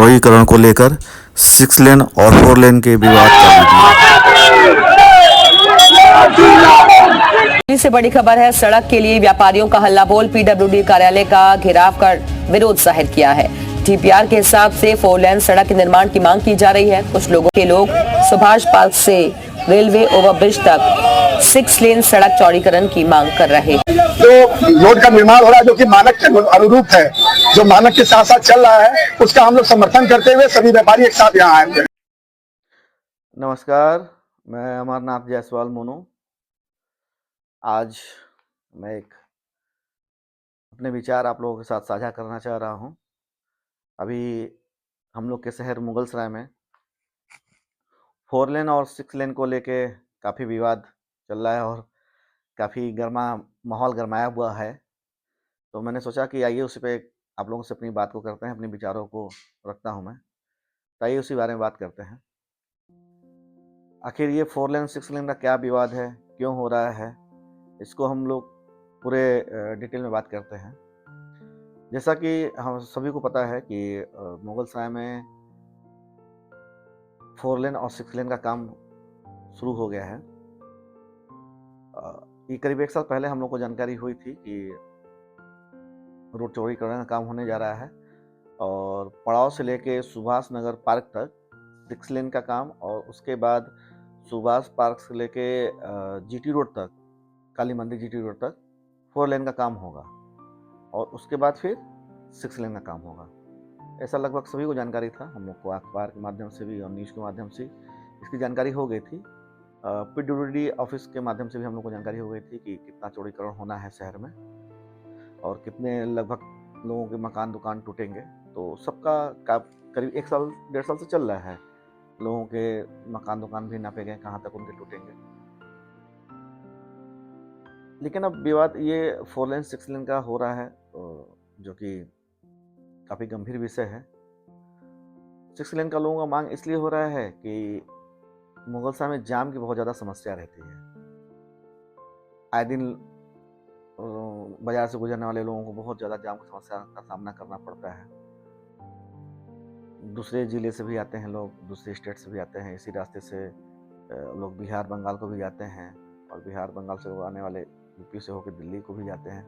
चौड़ीकरण को लेकर 6 लेन और 4 लेन के विवाद का वीडियो। दिल्ली से बड़ी खबर है। सड़क के लिए व्यापारियों का हल्ला बोल, पीडब्ल्यूडी कार्यालय का घेराव कर विरोध जाहिर किया है। डीपीआर के हिसाब से 4 लेन सड़क के निर्माण की मांग की जा रही है। कुछ लोग सुभाष पार्क से रेलवे ओवरब्रिज तक 6 लेन सड़क चौड़ीकरण की मांग कर रहे हैं। जो रोड का निर्माण हो रहा है जो कि मानक के अनुरूप है, जो मानक के साथ साथ चल रहा है, उसका हम लोग समर्थन करते हुए सभी व्यापारी एक साथ यहाँ आए हैं। नमस्कार, मैं अमरनाथ जायसवाल मोनू। आज मैं एक अपने विचार आप लोगों के साथ साझा करना चाह रहा हूँ। अभी हम लोग के शहर मुगलसराय में 4 लेन और 6 लेन को लेके काफ़ी विवाद चल रहा है और काफ़ी माहौल गरमाया हुआ है। तो मैंने सोचा कि आइए उसी पे आप लोगों से अपनी बात को करते हैं, अपने विचारों को रखता हूँ मैं। तो आइए उसी बारे में बात करते हैं। आखिर ये 4 लेन 6 लेन का क्या विवाद है, क्यों हो रहा है, इसको हम लोग पूरे डिटेल में बात करते हैं। जैसा कि हम सभी को पता है कि मुगलसराय में 4 लेन और 6 लेन का काम शुरू हो गया है। ये करीब 1 साल पहले हम लोग को जानकारी हुई थी कि रोड चौड़ीकरण का काम होने जा रहा है और पड़ाव से लेके सुभाष नगर पार्क तक 6 लेन का काम, और उसके बाद सुभाष पार्क से लेके जीटी रोड तक, काली मंदिर जीटी रोड तक 4 लेन का काम होगा और उसके बाद फिर 6 लेन का काम होगा। ऐसा लगभग सभी को जानकारी था। हम लोग को अखबार के माध्यम से भी और न्यूज़ के माध्यम से इसकी जानकारी हो गई थी। पीडब्ल्यूडी ऑफिस के माध्यम से भी हम लोग को जानकारी हो गई थी कि कितना चौड़ीकरण होना है शहर में और कितने लगभग लोगों के मकान दुकान टूटेंगे। तो सबका करीब 1 साल 1.5 साल से चल रहा है। लोगों के मकान दुकान भी नापे गए, कहाँ तक उनके टूटेंगे। लेकिन अब विवाद ये 4 लेन 6 लेन का हो रहा है, जो कि काफ़ी गंभीर विषय है। 6 लेन का लोगों का मांग इसलिए हो रहा है कि मुगलसराय में जाम की बहुत ज़्यादा समस्या रहती है। आए दिन बाजार से गुजरने वाले लोगों को बहुत ज़्यादा जाम की समस्या का सामना करना पड़ता है। दूसरे ज़िले से भी आते हैं लोग, दूसरे स्टेट से भी आते हैं। इसी रास्ते से लोग बिहार बंगाल को भी जाते हैं और बिहार बंगाल से लोग आने वाले यूपी से होकर दिल्ली को भी जाते हैं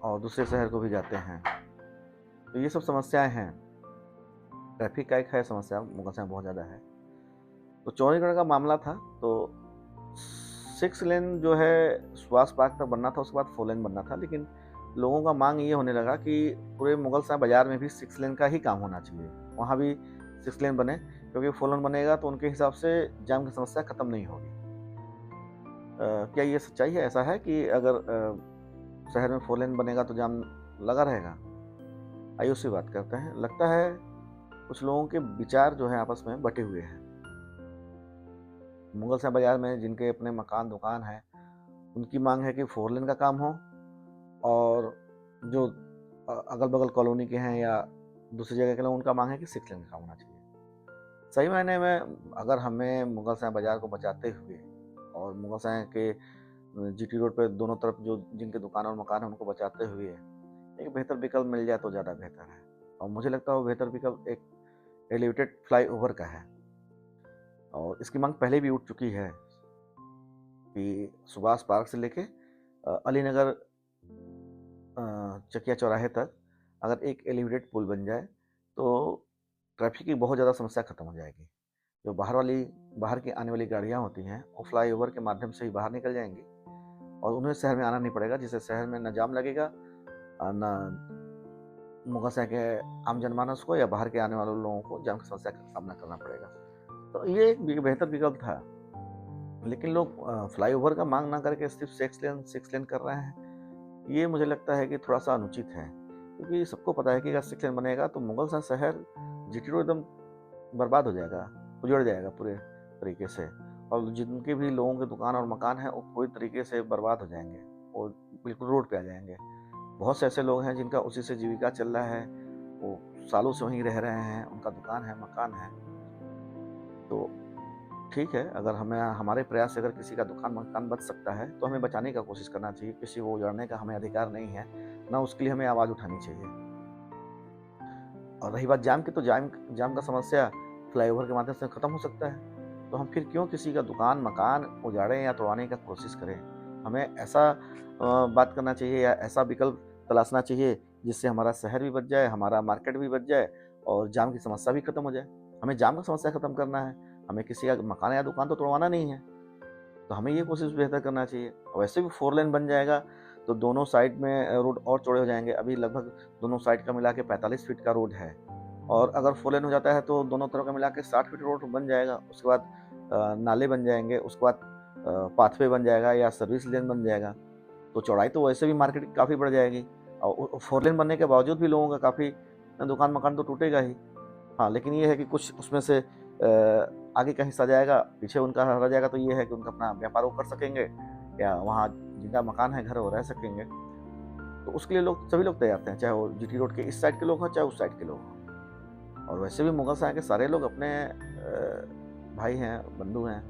और दूसरे शहर को भी जाते हैं। तो ये सब समस्याएं हैं। ट्रैफिक का एक है समस्या, मुगलसराय में बहुत ज़्यादा है। तो चौड़ीकरण का मामला था तो 6 लेन जो है सुभाष पार्क तक बनना था, उसके बाद 4 लेन बनना था। लेकिन लोगों का मांग ये होने लगा कि पूरे मुगलसराय बाजार में भी 6 लेन का ही काम होना चाहिए, वहाँ भी 6 लेन बने, क्योंकि 4 लेन बनेगा तो उनके हिसाब से जाम की समस्या खत्म नहीं होगी। क्या ये सच्चाई है? ऐसा है कि अगर शहर में 4 लेन बनेगा तो जाम लगा रहेगा? आइए उससे बात करते हैं। लगता है कुछ लोगों के विचार जो है आपस में बटे हुए हैं। मुगलसराय बाजार में जिनके अपने मकान दुकान है, उनकी मांग है कि 4 लेन का काम हो, और जो अगल बगल कॉलोनी के हैं या दूसरी जगह के लोग, उनका मांग है कि 6 लेन का काम होना चाहिए। सही मायने में अगर हमें मुगलसराय बाजार को बचाते हुए और मुगलसराय के जीटी रोड पे दोनों तरफ जो जिनके दुकान और मकान है उनको बचाते हुए एक बेहतर विकल्प मिल जाए तो ज़्यादा बेहतर है। और मुझे लगता है वो बेहतर विकल्प एक एलिवेटेड फ्लाईओवर का है, और इसकी मांग पहले भी उठ चुकी है कि सुभाष पार्क से लेके अलीनगर चकिया चौराहे तक अगर एक एलिवेटेड पुल बन जाए तो ट्रैफिक की बहुत ज़्यादा समस्या खत्म हो जाएगी। जो बाहर की आने वाली गाड़ियाँ होती हैं वो फ्लाईओवर के माध्यम से ही बाहर निकल जाएंगी और उन्हें शहर में आना नहीं पड़ेगा, जिससे शहर में न जाम लगेगा, न मुगलसराय के आम जनमानस को या बाहर के आने वाले लोगों को जाम की समस्या का सामना करना पड़ेगा। तो ये एक बेहतर विकल्प था। लेकिन लोग फ्लाईओवर का मांग ना करके सिर्फ 6 लेन कर रहे हैं। ये मुझे लगता है कि थोड़ा सा अनुचित है, क्योंकि सबको पता है कि अगर 6 लेन बनेगा तो मुगलसराय शहर जीटी रोड एकदम बर्बाद हो जाएगा, उजड़ जाएगा पूरे तरीके से, और जिनके भी लोगों के दुकान और मकान हैं वो पूरी तरीके से बर्बाद हो जाएंगे और बिल्कुल रोड पे आ जाएंगे। बहुत से ऐसे लोग हैं जिनका उसी से जीविका चल रहा है, वो सालों से वहीं रह रहे हैं, उनका दुकान है, मकान है। तो ठीक है, अगर हमें हमारे प्रयास से अगर किसी का दुकान मकान बच सकता है तो हमें बचाने का कोशिश करना चाहिए। किसी को उजाड़ने का हमें अधिकार नहीं है, ना उसके लिए हमें आवाज़ उठानी चाहिए। और रही बात जाम की, तो जाम का समस्या फ्लाईओवर के माध्यम से खत्म हो सकता है। तो हम फिर क्यों किसी का दुकान मकान उजाड़ें या तोड़वाने का कोशिश करें। हमें ऐसा बात करना चाहिए या ऐसा विकल्प तलाशना चाहिए जिससे हमारा शहर भी बच जाए, हमारा मार्केट भी बच जाए और जाम की समस्या भी खत्म हो जाए। हमें जाम का समस्या खत्म करना है, हमें किसी का मकान या दुकान तो तोड़वाना नहीं है। तो हमें ये कोशिश बेहतर करना चाहिए। और वैसे भी 4 लेन बन जाएगा तो दोनों साइड में रोड और चौड़े हो जाएंगे। अभी लगभग दोनों साइड का मिला के 45 फीट का रोड है, और अगर 4 लेन हो जाता है तो दोनों तरफ का मिला के 60 फीट रोड बन जाएगा। उसके बाद नाले बन जाएंगे, उसके बाद पाथवे बन जाएगा या सर्विस लेन बन जाएगा। तो चौड़ाई तो वैसे भी मार्केट की काफ़ी बढ़ जाएगी, और 4 लेन बनने के बावजूद भी लोगों का काफ़ी दुकान मकान तो टूटेगा ही। हाँ, लेकिन ये है कि कुछ उसमें से आगे का हिस्सा जाएगा, पीछे उनका रह जाएगा, तो ये है कि उनका अपना व्यापार वो कर सकेंगे या वहाँ जिनका मकान है, घर, वो रह सकेंगे। तो उसके लिए सभी लोग तैयार थे, चाहे वो जीटी रोड के इस साइड के लोग हों, चाहे उस साइड के लोग हों। और वैसे भी मुगलसराय के सारे लोग अपने भाई हैं, बंधु हैं,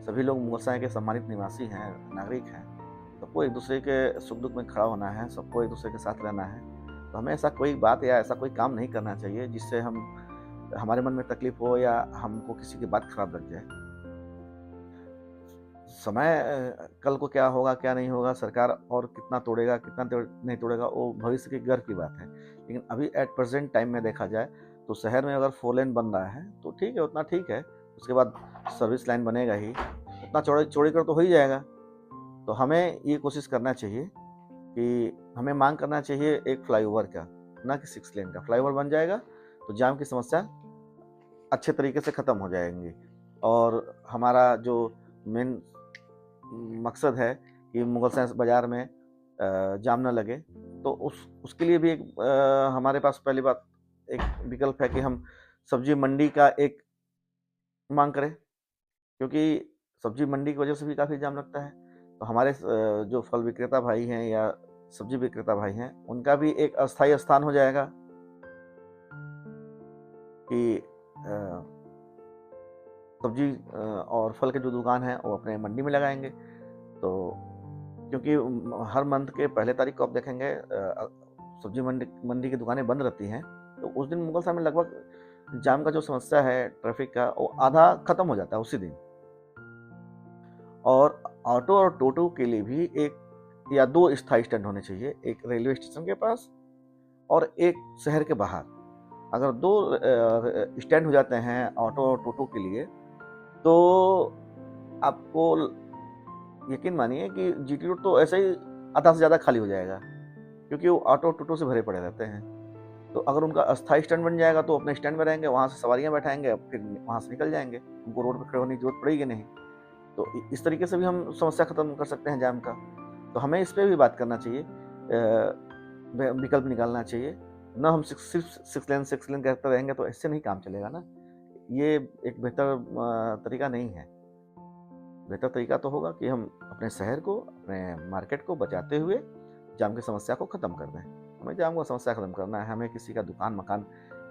सभी लोग मुगलसराय के सम्मानित निवासी हैं, नागरिक हैं। सबको एक दूसरे के सुख दुख में खड़ा होना है, सबको एक दूसरे के साथ रहना है। तो हमें ऐसा कोई बात या ऐसा कोई काम नहीं करना चाहिए जिससे हमारे मन में तकलीफ हो या हमको किसी की बात खराब लग जाए। समय कल को क्या होगा क्या नहीं होगा, सरकार और कितना तोड़ेगा कितना नहीं तोड़ेगा, वो भविष्य के गर्व की बात है। लेकिन अभी एट प्रेजेंट टाइम में देखा जाए तो शहर में अगर 4 लेन बन रहा है तो ठीक है, उतना ठीक है। उसके बाद सर्विस लाइन बनेगा ही, उतना चौड़ीकरण तो हो ही जाएगा। तो हमें ये कोशिश करना चाहिए कि हमें मांग करना चाहिए एक फ्लाईओवर का, ना कि 6 लेन का। फ्लाईओवर बन जाएगा तो जाम की समस्या अच्छे तरीके से ख़त्म हो जाएंगी, और हमारा जो मेन मकसद है कि मुगलसराय बाज़ार में जाम ना लगे, तो उसके लिए भी एक हमारे पास पहली बात एक विकल्प है कि हम सब्जी मंडी का एक मांग करें, क्योंकि सब्जी मंडी की वजह से भी काफ़ी जाम लगता है। तो हमारे जो फल विक्रेता भाई हैं या सब्जी विक्रेता भाई हैं, उनका भी एक अस्थायी स्थान हो जाएगा कि सब्जी और फल के जो दुकान है वो अपने मंडी में लगाएंगे। तो क्योंकि हर मंथ के पहले तारीख को आप देखेंगे सब्जी मंडी की दुकानें बंद रहती हैं, तो उस दिन मुगलसराय में लगभग जाम का जो समस्या है ट्रैफिक का, वो आधा खत्म हो जाता है उसी दिन। और ऑटो और टोटो के लिए भी एक या 2 स्थायी स्टैंड होने चाहिए, एक रेलवे स्टेशन के पास और एक शहर के बाहर। अगर 2 स्टैंड हो जाते हैं ऑटो और टोटो के लिए, तो आपको यकीन मानिए कि जीटी रोड तो ऐसे ही आधा से ज़्यादा खाली हो जाएगा, क्योंकि वो ऑटो टोटो से भरे पड़े रहते हैं। तो अगर उनका अस्थायी स्टैंड बन जाएगा तो अपने स्टैंड में रहेंगे, वहाँ से सवारियाँ बैठाएंगे, फिर वहाँ से निकल जाएंगे, उनको रोड पर खड़े होने की जरूरत पड़ेगी नहीं। तो इस तरीके से भी हम समस्या खत्म कर सकते हैं जाम का। तो हमें इस पर भी बात करना चाहिए, विकल्प निकालना चाहिए। ना हम सिर्फ 6 लेन कहते रहेंगे तो इससे नहीं काम चलेगा ना। ये एक बेहतर तरीका नहीं है। बेहतर तरीका तो होगा कि हम अपने शहर को, अपने मार्केट को बचाते हुए जाम की समस्या को ख़त्म कर दें। हमें जाम की समस्या ख़त्म करना है, हमें किसी का दुकान मकान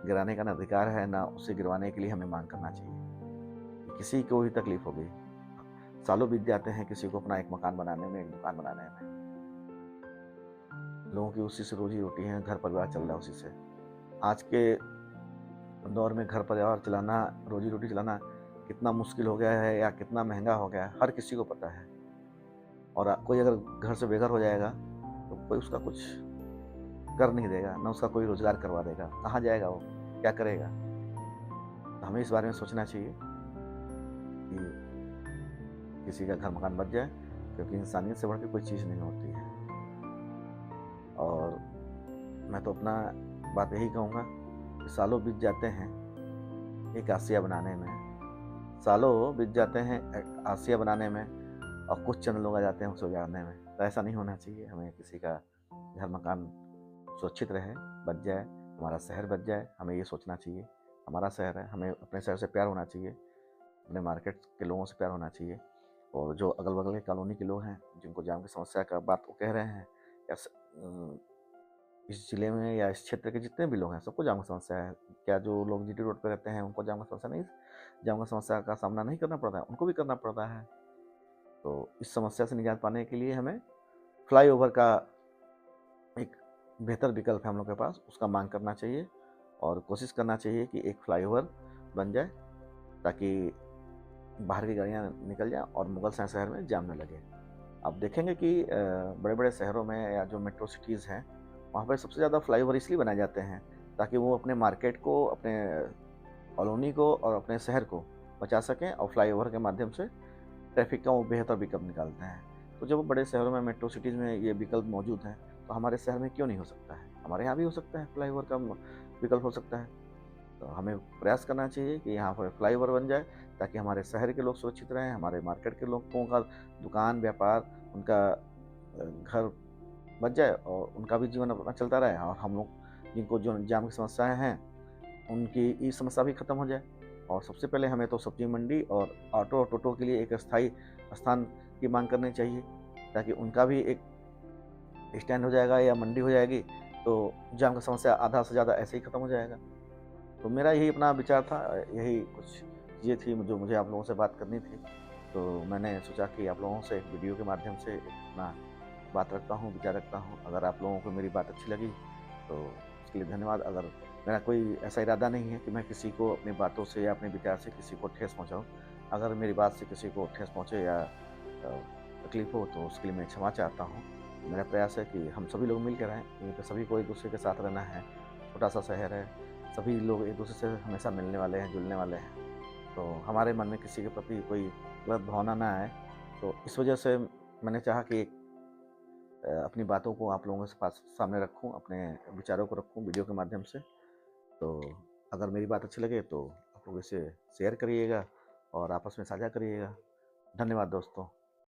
गिराने का ना अधिकार है, ना उसे गिरवाने के लिए हमें मांग करना चाहिए। किसी को भी तकलीफ हो गई, सालों बीत जाते हैं किसी को अपना एक मकान बनाने में, एक दुकान बनाने में। लोगों की उसी से रोजी रोटी है, घर परिवार चल रहा है उसी से। आज के दौर में घर परिवार चलाना, रोजी रोटी चलाना कितना मुश्किल हो गया है या कितना महंगा हो गया है, हर किसी को पता है। और कोई अगर घर से बेघर हो जाएगा तो कोई उसका कुछ कर नहीं देगा, ना उसका कोई रोजगार करवा देगा। कहाँ जाएगा वो, क्या करेगा? तो हमें इस बारे में सोचना चाहिए कि किसी का घर मकान बच जाए, क्योंकि इंसानियत से बढ़ के कोई चीज़ नहीं होती है। और मैं तो अपना बात यही कहूँगा कि सालों बीत जाते हैं एक आसिया बनाने में, सालों बीत जाते हैं आसिया बनाने में, और कुछ चंद लोग आ जाते हैं उसे उजाड़ने में। तो ऐसा नहीं होना चाहिए। हमें किसी का घर मकान सुरक्षित रहे, बच जाए, हमारा शहर बच जाए, हमें ये सोचना चाहिए। हमारा शहर है, हमें अपने शहर से प्यार होना चाहिए, अपने मार्केट के लोगों से प्यार होना चाहिए। और जो अगल बगल के कॉलोनी के लोग हैं जिनको जाम की समस्या का बात वो कह रहे हैं, या इस ज़िले में या इस क्षेत्र के जितने भी लोग हैं सबको जाम की समस्या है। क्या जो लोग जीटी रोड पर रहते हैं उनको जाम की समस्या नहीं, जाम की समस्या का सामना नहीं करना पड़ता है? उनको भी करना पड़ता है। तो इस समस्या से निजात पाने के लिए हमें फ्लाईओवर का एक बेहतर विकल्प है हम लोग के पास, उसका मांग करना चाहिए। और कोशिश करना चाहिए कि एक फ्लाईओवर बन जाए ताकि बाहर की गाड़ियाँ निकल जाएं और मुगलसराय शहर में जाम न लगे। आप देखेंगे कि बड़े बड़े शहरों में या जो मेट्रो सिटीज़ हैं वहाँ पर सबसे ज़्यादा फ्लाईओवर इसलिए बनाए जाते हैं ताकि वो अपने मार्केट को, अपने कॉलोनी को और अपने शहर को बचा सकें और फ्लाईओवर के माध्यम से ट्रैफिक का वो बेहतर विकल्प निकालते हैं। तो जब बड़े शहरों में, मेट्रो सिटीज़ में ये विकल्प मौजूद हैं तो हमारे शहर में क्यों नहीं हो सकता है? हमारे यहाँ भी हो सकता है, फ्लाईओवर का विकल्प हो सकता है। तो हमें प्रयास करना चाहिए कि यहाँ पर फ्लाईओवर बन जाए ताकि हमारे शहर के लोग सुरक्षित रहें, हमारे मार्केट के लोगों का दुकान, व्यापार, उनका घर बच जाए और उनका भी जीवन अपना चलता रहे और हम लोग जिनको जो जाम की समस्याएँ हैं, उनकी ये समस्या भी खत्म हो जाए। और सबसे पहले हमें तो सब्जी मंडी और ऑटो और टोटो के लिए एक अस्थायी स्थान की माँग करनी चाहिए ताकि उनका भी एक स्टैंड हो जाएगा या मंडी हो जाएगी, तो जाम का समस्या आधा से ज़्यादा ऐसे ही खत्म हो जाएगा। तो मेरा यही अपना विचार था, यही कुछ चीज़ें थी जो मुझे आप लोगों से बात करनी थी। तो मैंने सोचा कि आप लोगों से एक वीडियो के माध्यम से अपना बात रखता हूँ, विचार रखता हूँ। अगर आप लोगों को मेरी बात अच्छी लगी तो उसके लिए धन्यवाद। अगर मेरा कोई ऐसा इरादा नहीं है कि मैं किसी को अपनी बातों से या अपने विचार से किसी को ठेस पहुँचाऊँ। अगर मेरी बात से किसी को ठेस पहुँचे या तकलीफ़ हो तो उसके लिए मैं क्षमा चाहता हूँ। मेरा प्रयास है कि हम सभी लोग मिल के रहें, यहीं पे सभी को एक दूसरे के साथ रहना है। छोटा सा शहर है, सभी लोग एक दूसरे से हमेशा मिलने वाले हैं, जुड़ने वाले हैं। तो हमारे मन में किसी के प्रति कोई गलत भावना ना आए। तो इस वजह से मैंने चाहा कि अपनी बातों को आप लोगों के पास सामने रखूं, अपने विचारों को रखूं वीडियो के माध्यम से। तो अगर मेरी बात अच्छी लगे तो आप लोग इसे शेयर करिएगा और आपस में साझा करिएगा। धन्यवाद दोस्तों।